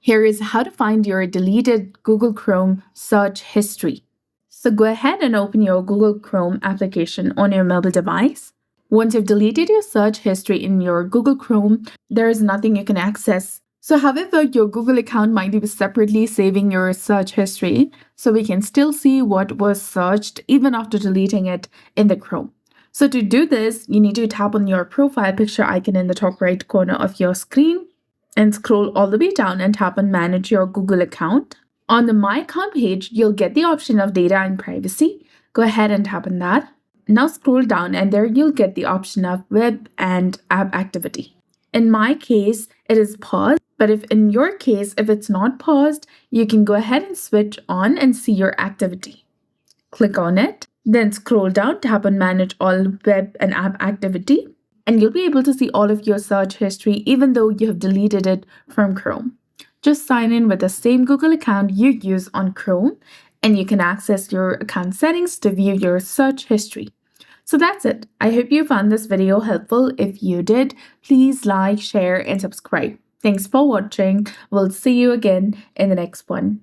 Here is how to find your deleted Google Chrome search history. So go ahead and open your Google Chrome application on your mobile device. Once you've deleted your search history in your Google Chrome, there is nothing you can access. So however, your Google account might be separately saving your search history, so we can still see what was searched even after deleting it in the Chrome. So to do this, you need to tap on your profile picture icon in the top right corner of your screen and scroll all the way down and tap on Manage Your Google Account. On the My Account page, you'll get the option of Data and Privacy. Go ahead and tap on that. Now scroll down and there you'll get the option of Web and App Activity. In my case, it is paused, but if in your case, if it's not paused, you can go ahead and switch on and see your activity. Click on it, then scroll down, tap on Manage All Web and App Activity, and you'll be able to see all of your search history even though you have deleted it from Chrome. Just sign in with the same Google account you use on Chrome, and you can access your account settings to view your search history. So that's it. I hope you found this video helpful. If you did, please like, share, and subscribe. Thanks for watching. We'll see you again in the next one.